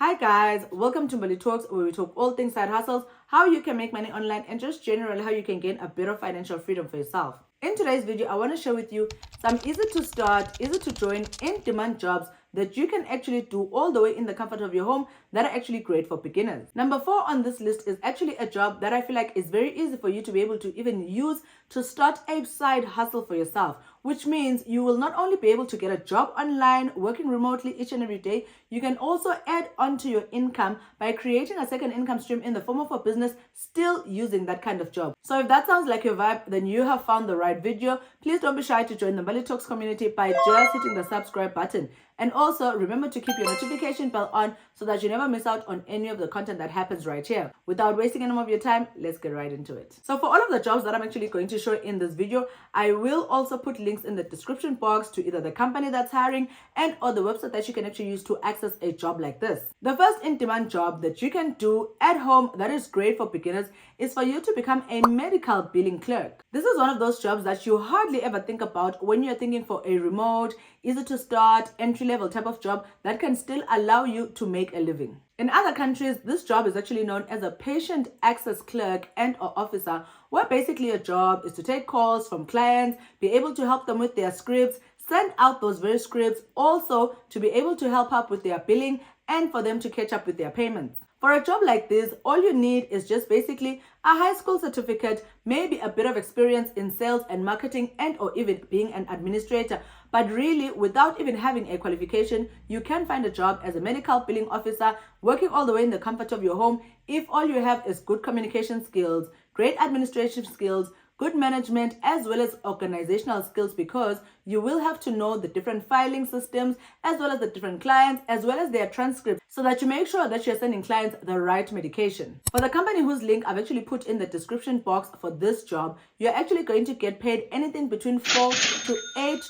Hi guys, welcome to Money Talks, where we talk all things side hustles, how you can make money online, and just generally how you can gain a bit of financial freedom for yourself. In today's video, I want to share with you some easy to start, easy to join, in-demand jobs that you can actually do all the way in the comfort of your home that are actually great for beginners. Number 4 on this list is actually a job that I feel like is very easy for you to be able to even use to start a side hustle for yourself, which means you will not only be able to get a job online, working remotely each and every day, you can also add on to your income by creating a second income stream in the form of a business, still using that kind of job. So if that sounds like your vibe, then you have found the right video. Please don't be shy to join the Money Talks community by just hitting the subscribe button. And also remember to keep your notification bell on so that you never miss out on any of the content that happens right here. Without wasting any more of your time, let's get right into it. So for all of the jobs that I'm actually going to show in this video, I will also put links in the description box to either the company that's hiring and or the website that you can actually use to access a job like this. The first in-demand job that you can do at home that is great for beginners is for you to become a medical billing clerk. This is one of those jobs that you hardly ever think about when you're thinking for a remote, easy to start, entry-level type of job that can still allow you to make a living. In other countries, this job is actually known as a patient access clerk and or officer, where basically your job is to take calls from clients, be able to help them with their scripts, send out those very scripts, also to be able to help out with their billing and for them to catch up with their payments. For a job like this, all you need is just basically a high school certificate, maybe a bit of experience in sales and marketing and or even being an administrator. But really, without even having a qualification, you can find a job as a medical billing officer, working all the way in the comfort of your home if all you have is good communication skills, great administrative skills, good management, as well as organizational skills, because you will have to know the different filing systems, as well as the different clients, as well as their transcripts, so that you make sure that you're sending clients the right medication. For the company whose link I've actually put in the description box for this job, you're actually going to get paid anything between $4 to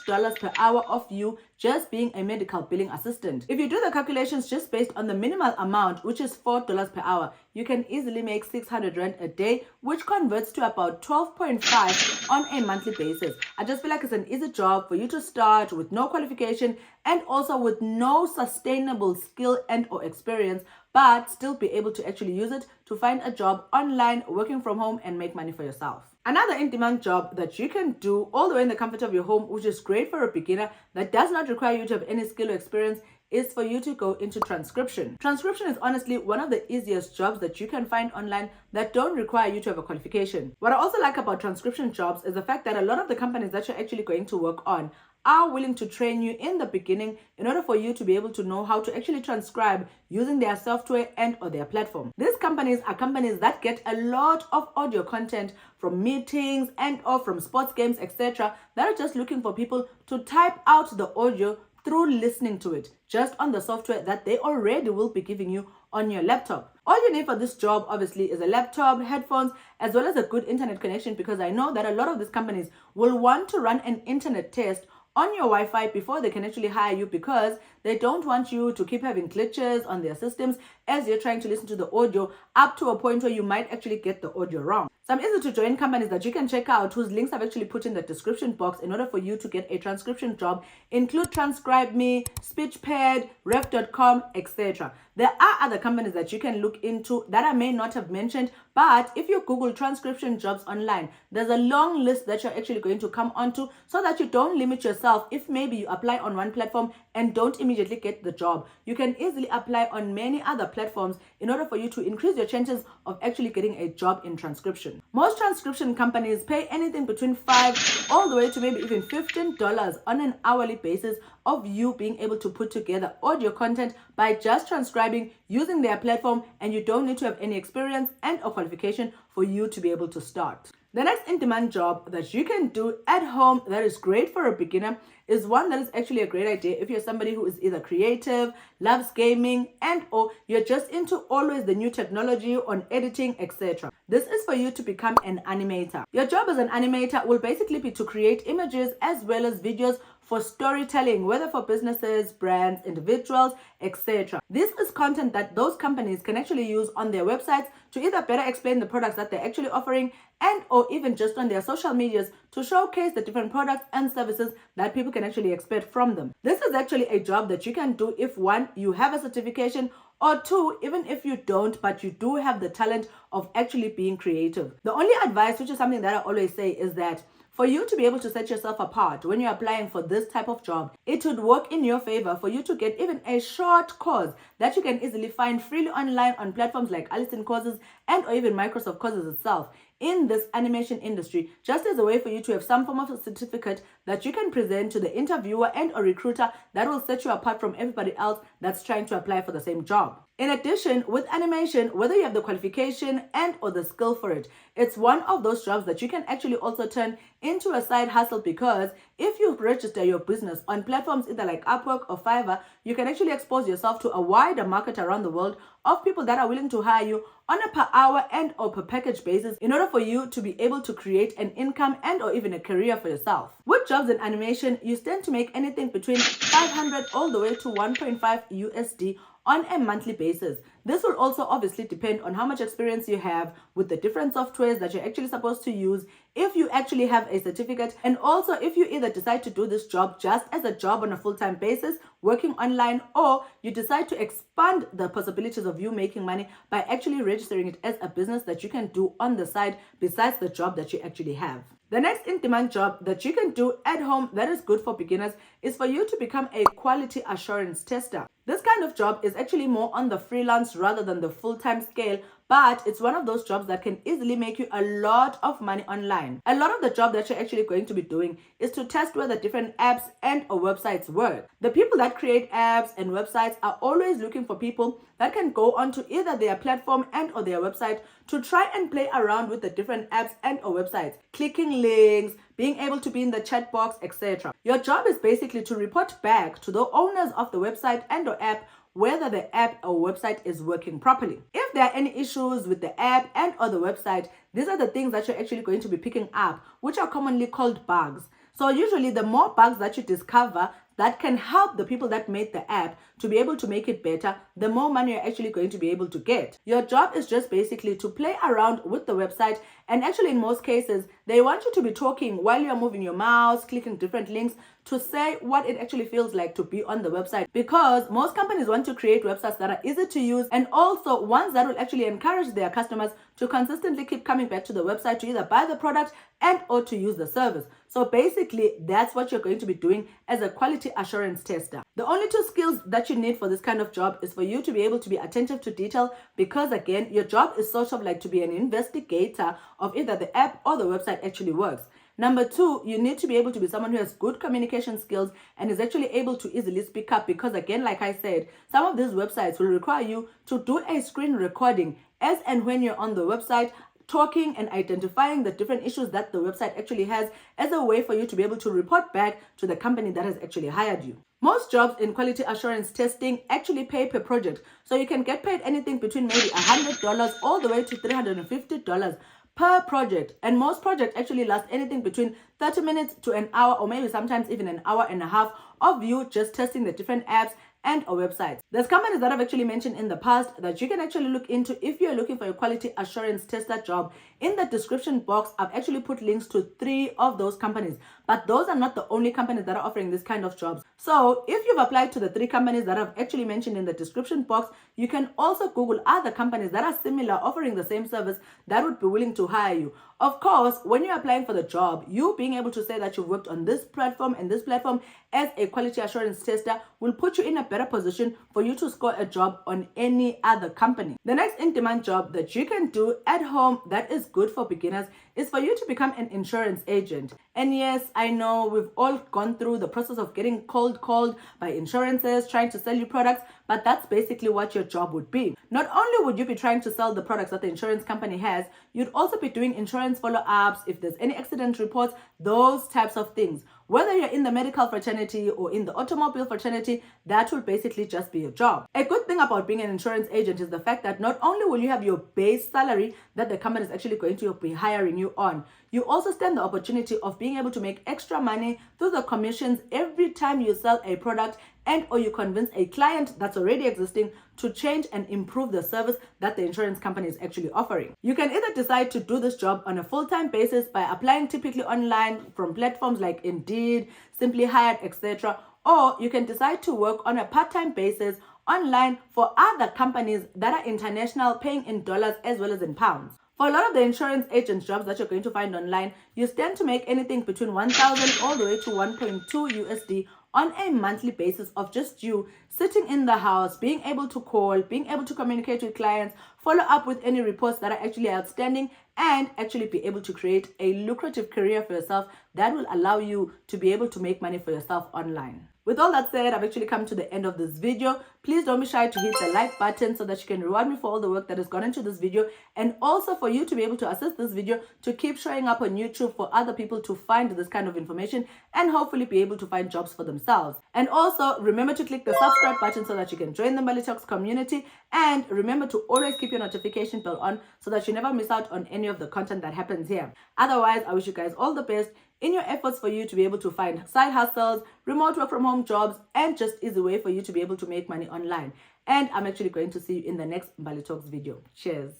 $8 per hour of you just being a medical billing assistant. If you do the calculations just based on the minimal amount, which is $4 per hour, you can easily make 600 Rand a day, which converts to about 12.5 on a monthly basis. I just feel like it's an easy job for you to start with no qualification and also with no sustainable skill and or experience, but still be able to actually use it to find a job online, working from home, and make money for yourself. Another in-demand job that you can do all the way in the comfort of your home, which is great for a beginner that does not require you to have any skill or experience, is for you to go into transcription. Transcription is honestly one of the easiest jobs that you can find online that don't require you to have a qualification. What I also like about transcription jobs is the fact that a lot of the companies that you're actually going to work on are willing to train you in the beginning in order for you to be able to know how to actually transcribe using their software and or their platform. These companies are companies that get a lot of audio content from meetings and or from sports games, etc., that are just looking for people to type out the audio through listening to it just on the software that they already will be giving you on your laptop. All you need for this job obviously is a laptop, headphones, as well as a good internet connection, because I know that a lot of these companies will want to run an internet test on your Wi-Fi before they can actually hire you, because they don't want you to keep having glitches on their systems as you're trying to listen to the audio up to a point where you might actually get the audio wrong. Some easy to join companies that you can check out, whose links I've actually put in the description box in order for you to get a transcription job, include TranscribeMe, SpeechPad, Ref.com, etc. There are other companies that you can look into that I may not have mentioned, but if you Google transcription jobs online, there's a long list that you're actually going to come onto, so that you don't limit yourself. If maybe you apply on one platform and don't immediately get the job, you can easily apply on many other platforms in order for you to increase your chances of actually getting a job in transcription. Most transcription companies pay anything between $5 all the way to maybe even $15 on an hourly basis of you being able to put together audio content by just transcribing using their platform, and you don't need to have any experience and or qualification for you to be able to start. The next in-demand job that you can do at home that is great for a beginner is one that is actually a great idea if you're somebody who is either creative, loves gaming, and or you're just into always the new technology on editing, etc. This is for you to become an animator. Your job as an animator will basically be to create images as well as videos for storytelling, whether for businesses, brands, individuals, etc. This is content that those companies can actually use on their websites to either better explain the products that they're actually offering and or even just on their social medias to showcase the different products and services that people can actually expect from them. This is actually a job that you can do if one, you have a certification, or two, even if you don't, but you do have the talent of actually being creative. The only advice, which is something that I always say, is that for you to be able to set yourself apart when you're applying for this type of job, it would work in your favor for you to get even a short course that you can easily find freely online on platforms like Allison Courses and or even Microsoft Courses itself in this animation industry, just as a way for you to have some form of a certificate that you can present to the interviewer and a recruiter that will set you apart from everybody else that's trying to apply for the same job. In addition, with animation, whether you have the qualification and or the skill for it, it's one of those jobs that you can actually also turn into a side hustle, because if you register your business on platforms either like Upwork or Fiverr, you can actually expose yourself to a wider market around the world of people that are willing to hire you on a per hour and or per package basis in order for you to be able to create an income and or even a career for yourself. With jobs in animation, you stand to make anything between 500 all the way to 1.5 USD on a monthly basis. This will also obviously depend on how much experience you have with the different softwares that you're actually supposed to use, if you actually have a certificate, and also if you either decide to do this job just as a job on a full-time basis, working online, or you decide to expand the possibilities of you making money by actually registering it as a business that you can do on the side besides the job that you actually have. The next in-demand job that you can do at home that is good for beginners is for you to become a quality assurance tester. This kind of job is actually more on the freelance rather than the full-time scale, but it's one of those jobs that can easily make you a lot of money online. A lot of the job that you're actually going to be doing is to test whether different apps and or websites work. The people that create apps and websites are always looking for people that can go onto either their platform and or their website to try and play around with the different apps and or websites, clicking links, being able to be in the chat box, etc. Your job is basically to report back to the owners of the website and or app whether the app or website is working properly. If there are any issues with the app and or the website, these are the things that you're actually going to be picking up, which are commonly called bugs. So usually the more bugs that you discover that can help the people that made the app to be able to make it better, the more money you're actually going to be able to get. Your job is just basically to play around with the website, and actually in most cases, they want you to be talking while you're moving your mouse, clicking different links to say what it actually feels like to be on the website, because most companies want to create websites that are easy to use and also ones that will actually encourage their customers to consistently keep coming back to the website to either buy the product and or to use the service. So basically, that's what you're going to be doing as a quality assurance tester. The only two skills that you need for this kind of job is for you to be able to be attentive to detail, because again, your job is sort of like to be an investigator of either the app or the website actually works. Number two, you need to be able to be someone who has good communication skills and is actually able to easily speak up, because again, like I said, some of these websites will require you to do a screen recording as and when you're on the website, talking and identifying the different issues that the website actually has as a way for you to be able to report back to the company that has actually hired you. Most jobs in quality assurance testing actually pay per project, so you can get paid anything between maybe $100 all the way to $350 per project, and most projects actually last anything between 30 minutes to an hour, or maybe sometimes even an hour and a half of you just testing the different apps and or websites. There's companies that I've actually mentioned in the past that you can actually look into if you're looking for a quality assurance tester job. In the description box, I've actually put links to 3 of those companies, but those are not the only companies that are offering this kind of jobs. So if you've applied to the 3 companies that I've actually mentioned in the description box, you can also Google other companies that are similar, offering the same service, that would be willing to hire you. Of course, when you're applying for the job, you being able to say that you've worked on this platform and this platform as a quality assurance tester will put you in a better position for you to score a job on any other company. The next in-demand job that you can do at home that is good for beginners is for you to become an insurance agent. And yes, I know we've all gone through the process of getting cold called by insurances trying to sell you products, but that's basically what your job would be. Not only would you be trying to sell the products that the insurance company has, you'd also be doing insurance follow-ups, if there's any accident reports, those types of things. Whether you're in the medical fraternity or in the automobile fraternity, that will basically just be your job. A good thing about being an insurance agent is the fact that not only will you have your base salary that the company is actually going to be hiring you on, you also stand the opportunity of being able to make extra money through the commissions every time you sell a product and or you convince a client that's already existing to change and improve the service that the insurance company is actually offering. You can either decide to do this job on a full-time basis by applying typically online from platforms like Indeed, Simply Hired, etc., or you can decide to work on a part-time basis online for other companies that are international, paying in dollars as well as in pounds. For a lot of the insurance agent jobs that you're going to find online, you stand to make anything between 1,000 all the way to 1.2 USD on a monthly basis of just you sitting in the house, being able to call, being able to communicate with clients, follow up with any reports that are actually outstanding, and actually be able to create a lucrative career for yourself that will allow you to be able to make money for yourself online. With all that said, I've actually come to the end of this video. Please don't be shy to hit the like button so that you can reward me for all the work that has gone into this video, and also for you to be able to assist this video to keep showing up on YouTube for other people to find this kind of information and hopefully be able to find jobs for themselves. And also remember to click the subscribe button so that you can join the Money Talks community, and remember to always keep your notification bell on so that you never miss out on any of the content that happens here. Otherwise, I wish you guys all the best in your efforts for you to be able to find side hustles, remote work from home jobs, and just easy way for you to be able to make money online. And I'm actually going to see you in the next Money Talks video. Cheers.